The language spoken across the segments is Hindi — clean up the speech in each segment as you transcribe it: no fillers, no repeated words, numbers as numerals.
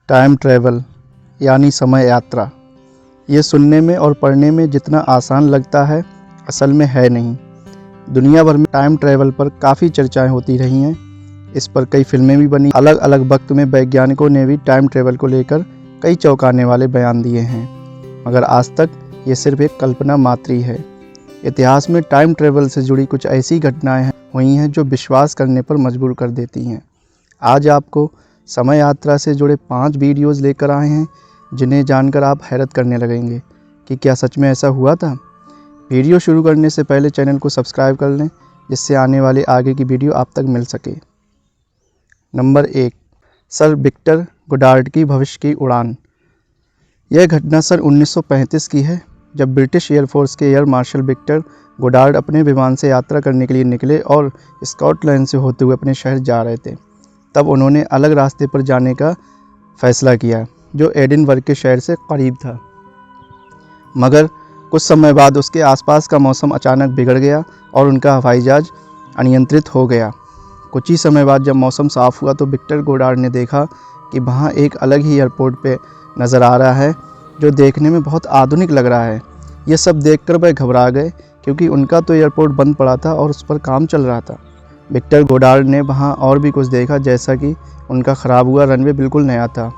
टाइम ट्रैवल यानी समय यात्रा, ये सुनने में और पढ़ने में जितना आसान लगता है असल में है नहीं। दुनिया भर में टाइम ट्रैवल पर काफ़ी चर्चाएं होती रही हैं। इस पर कई फिल्में भी बनी। अलग अलग वक्त में वैज्ञानिकों ने भी टाइम ट्रैवल को लेकर कई चौंकाने वाले बयान दिए हैं, मगर आज तक ये सिर्फ एक कल्पना मात्र ही है। इतिहास में टाइम ट्रैवल से जुड़ी कुछ ऐसी घटनाएं हुई हैं जो विश्वास करने पर मजबूर कर देती हैं। आज आपको समय यात्रा से जुड़े 5 वीडियोज़ लेकर आए हैं जिन्हें जानकर आप हैरत करने लगेंगे कि क्या सच में ऐसा हुआ था। वीडियो शुरू करने से पहले चैनल को सब्सक्राइब कर लें, जिससे आने वाले आगे की वीडियो आप तक मिल सके। नंबर 1, सर विक्टर गोडार्ड की भविष्य की उड़ान। यह घटना सन 1935 की है, जब ब्रिटिश एयरफोर्स के एयर मार्शल विक्टर गोडार्ड अपने विमान से यात्रा करने के लिए निकले और स्कॉटलैंड से होते हुए अपने शहर जा रहे थे। तब उन्होंने अलग रास्ते पर जाने का फैसला किया जो एडिनबर्ग के शहर से करीब था, मगर कुछ समय बाद उसके आसपास का मौसम अचानक बिगड़ गया और उनका हवाई जहाज अनियंत्रित हो गया। कुछ ही समय बाद जब मौसम साफ हुआ तो विक्टर गोडार्ड ने देखा कि वहाँ एक अलग ही एयरपोर्ट पे नज़र आ रहा है जो देखने में बहुत आधुनिक लग रहा है। ये सब देखकर वह घबरा गए क्योंकि उनका तो एयरपोर्ट बंद पड़ा था और उस पर काम चल रहा था। विक्टर गोडार्ड ने वहाँ और भी कुछ देखा, जैसा कि उनका ख़राब हुआ रनवे बिल्कुल नया था।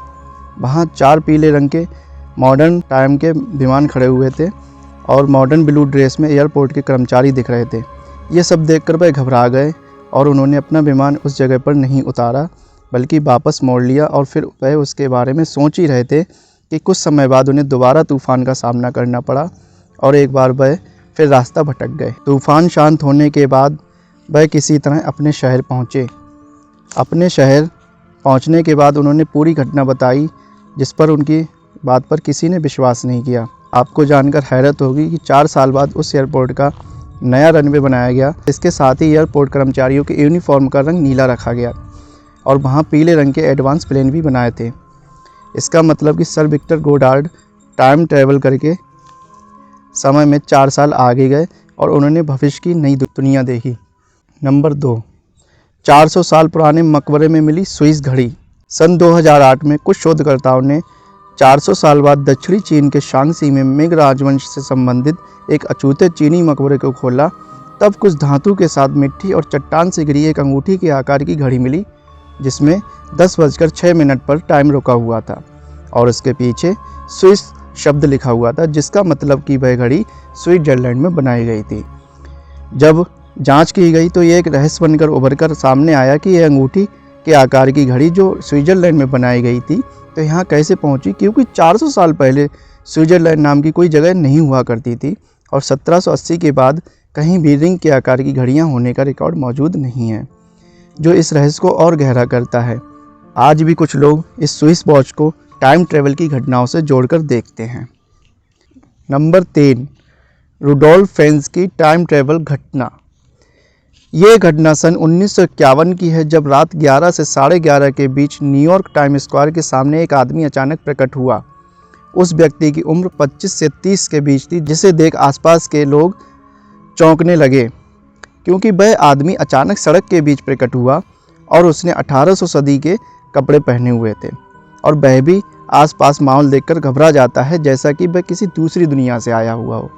वहाँ 4 पीले रंग के मॉडर्न टाइम के विमान खड़े हुए थे और मॉडर्न ब्लू ड्रेस में एयरपोर्ट के कर्मचारी दिख रहे थे। ये सब देखकर वह घबरा गए और उन्होंने अपना विमान उस जगह पर नहीं उतारा बल्कि वापस मोड़ लिया। और फिर वह उसके बारे में सोच ही रहे थे कि कुछ समय बाद उन्हें दोबारा तूफ़ान का सामना करना पड़ा और एक बार वह फिर रास्ता भटक गए। तूफ़ान शांत होने के बाद वह किसी तरह अपने शहर पहुँचे। अपने शहर पहुँचने के बाद उन्होंने पूरी घटना बताई, जिस पर उनकी बात पर किसी ने विश्वास नहीं किया। आपको जानकर हैरत होगी कि 4 साल बाद उस एयरपोर्ट का नया रनवे बनाया गया। इसके साथ ही एयरपोर्ट कर्मचारियों के यूनिफॉर्म का रंग नीला रखा गया और वहाँ पीले रंग के एडवांस प्लेन भी बनाए थे। इसका मतलब कि sir Victor Goddard time travel करके समय में 4 साल आगे गए और उन्होंने भविष्य की नई दुनिया देखी। नंबर 2, 400 साल पुराने मकबरे में मिली स्विस घड़ी। सन 2008 में कुछ शोधकर्ताओं ने 400 साल बाद दक्षिणी चीन के शांगसी में मिंग राजवंश से संबंधित एक अछूते चीनी मकबरे को खोला। तब कुछ धातु के साथ मिट्टी और चट्टान से घिरी एक अंगूठी के आकार की घड़ी मिली, जिसमें 10:06 पर टाइम रुका हुआ था और उसके पीछे स्विस शब्द लिखा हुआ था, जिसका मतलब कि वह घड़ी स्विट्जरलैंड में बनाई गई थी। जब जांच की गई तो ये एक रहस्य बनकर उभर कर सामने आया कि यह अंगूठी के आकार की घड़ी जो स्विट्जरलैंड में बनाई गई थी तो यहाँ कैसे पहुँची, क्योंकि 400 साल पहले स्विट्जरलैंड नाम की कोई जगह नहीं हुआ करती थी और 1780 के बाद कहीं भी रिंग के आकार की घड़ियाँ होने का रिकॉर्ड मौजूद नहीं है, जो इस रहस्य को और गहरा करता है। आज भी कुछ लोग इस स्विस वॉच को टाइम ट्रैवल की घटनाओं से जोड़कर देखते हैं। नंबर 3, रुडोल्फ फेन्ज की टाइम ट्रैवल घटना। ये घटना सन 1951 की है, जब रात 11 से 11:30 के बीच न्यूयॉर्क टाइम स्क्वायर के सामने एक आदमी अचानक प्रकट हुआ। उस व्यक्ति की उम्र 25 से 30 के बीच थी, जिसे देख आसपास के लोग चौंकने लगे क्योंकि वह आदमी अचानक सड़क के बीच प्रकट हुआ और उसने 1800 सदी के कपड़े पहने हुए थे और वह भी आसपास माहौल देखकर घबरा जाता है जैसा कि वह किसी दूसरी दुनिया से आया हुआ हो।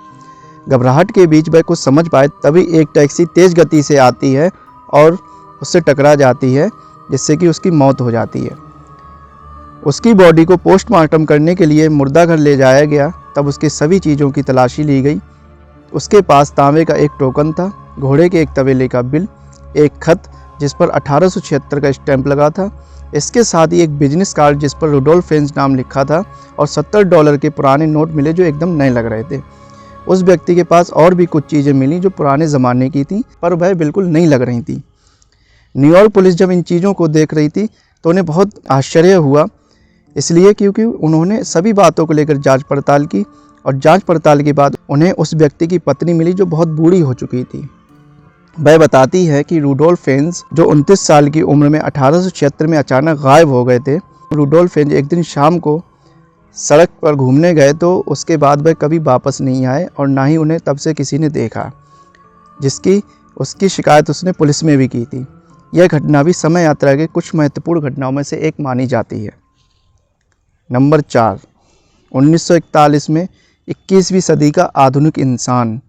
घबराहट के बीच वह कुछ समझ पाए तभी एक टैक्सी तेज़ गति से आती है और उससे टकरा जाती है, जिससे कि उसकी मौत हो जाती है। उसकी बॉडी को पोस्टमार्टम करने के लिए मुर्दाघर ले जाया गया। तब उसकी सभी चीज़ों की तलाशी ली गई। उसके पास तांबे का एक टोकन था, घोड़े के एक तबेले का बिल, एक खत जिस पर 1876 का स्टैंप लगा था, इसके साथ ही एक बिजनेस कार्ड जिस पर रुडोल्फ फेन्ज नाम लिखा था और $70 के पुराने नोट मिले जो एकदम नए लग रहे थे। उस व्यक्ति के पास और भी कुछ चीज़ें मिली जो पुराने ज़माने की थी, पर वह बिल्कुल नई लग रही थी। न्यूयॉर्क पुलिस जब इन चीज़ों को देख रही थी तो उन्हें बहुत आश्चर्य हुआ, इसलिए क्योंकि उन्होंने सभी बातों को लेकर जांच पड़ताल की और जांच पड़ताल के बाद उन्हें उस व्यक्ति की पत्नी मिली जो बहुत बूढ़ी हो चुकी थी। वह बताती है कि रुडोल्फ फेन्ज जो 29 साल की उम्र में 1876 में अचानक गायब हो गए थे। रुडोल्फ फेन्ज एक दिन शाम को सड़क पर घूमने गए तो उसके बाद वह कभी वापस नहीं आए और ना ही उन्हें तब से किसी ने देखा, जिसकी उसकी शिकायत उसने पुलिस में भी की थी। यह घटना भी समय यात्रा के कुछ महत्वपूर्ण घटनाओं में से एक मानी जाती है। नंबर 4, 1941 में 21वीं सदी का आधुनिक इंसान।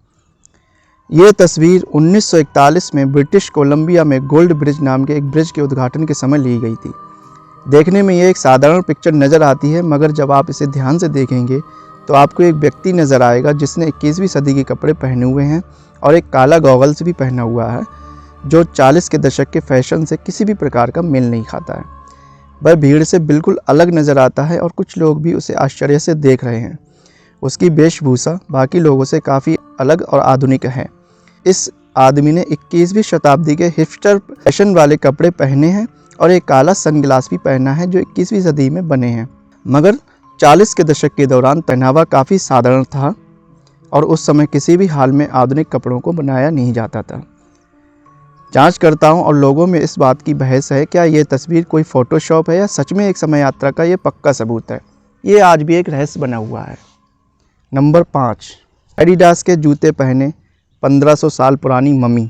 ये तस्वीर 1941 में ब्रिटिश कोलंबिया में गोल्ड ब्रिज नाम के एक ब्रिज के उद्घाटन के समय ली गई थी। देखने में ये एक साधारण पिक्चर नज़र आती है, मगर जब आप इसे ध्यान से देखेंगे तो आपको एक व्यक्ति नज़र आएगा जिसने 21वीं सदी के कपड़े पहने हुए हैं और एक काला गॉगल्स भी पहना हुआ है, जो 40 के दशक के फैशन से किसी भी प्रकार का मेल नहीं खाता है। वह भीड़ से बिल्कुल अलग नज़र आता है और कुछ लोग भी उसे आश्चर्य से देख रहे हैं। उसकी वेशभूषा बाकी लोगों से काफ़ी अलग और आधुनिक है। इस आदमी ने 21वीं शताब्दी के हिपस्टर फैशन वाले कपड़े पहने हैं और एक काला सनग्लास भी पहना है जो 21वीं सदी में बने हैं, मगर 40 के दशक के दौरान पहनावा काफ़ी साधारण था और उस समय किसी भी हाल में आधुनिक कपड़ों को बनाया नहीं जाता था। जांचकर्ताओं और लोगों में इस बात की बहस है क्या ये तस्वीर कोई फ़ोटोशॉप है या सच में एक समय यात्रा का ये पक्का सबूत है। ये आज भी एक रहस्य बना हुआ है। नंबर 5, एडिडास के जूते पहने 1500 साल पुरानी मम्मी।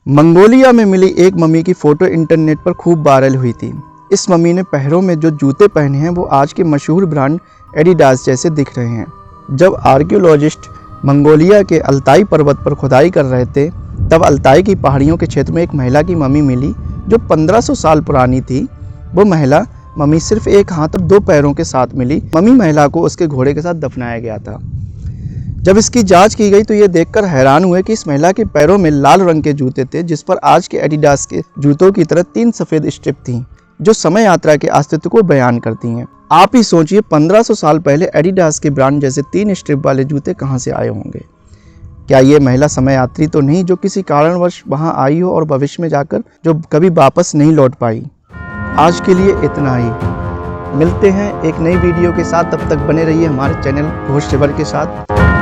मंगोलिया में मिली एक मम्मी की फ़ोटो इंटरनेट पर खूब वायरल हुई थी। इस मम्मी ने पैरों में जो जूते पहने हैं वो आज के मशहूर ब्रांड एडिडास जैसे दिख रहे हैं। जब आर्कियोलॉजिस्ट मंगोलिया के अल्ताई पर्वत पर खुदाई कर रहे थे, तब अल्ताई की पहाड़ियों के क्षेत्र में एक महिला की मम्मी मिली जो 1500 साल पुरानी थी। वो महिला मम्मी सिर्फ एक हाथ और 2 पैरों के साथ मिली। मम्मी महिला को उसके घोड़े के साथ दफनाया गया था। जब इसकी जांच की गई तो ये देखकर हैरान हुए कि इस महिला के पैरों में लाल रंग के जूते थे, जिस पर आज के एडिडास के जूतों की तरह 3 सफ़ेद स्ट्रिप थीं, जो समय यात्रा के अस्तित्व को बयान करती हैं। आप ही सोचिए 1500 साल पहले एडिडास के ब्रांड जैसे 3 स्ट्रिप वाले जूते कहाँ से आए होंगे। क्या ये महिला समय यात्री तो नहीं जो किसी कारणवश वहाँ आई हो और भविष्य में जाकर जो कभी वापस नहीं लौट पाई। आज के लिए इतना ही। मिलते हैं एक नई वीडियो के साथ, तब तक बने रहिए हमारे चैनल घोष के साथ।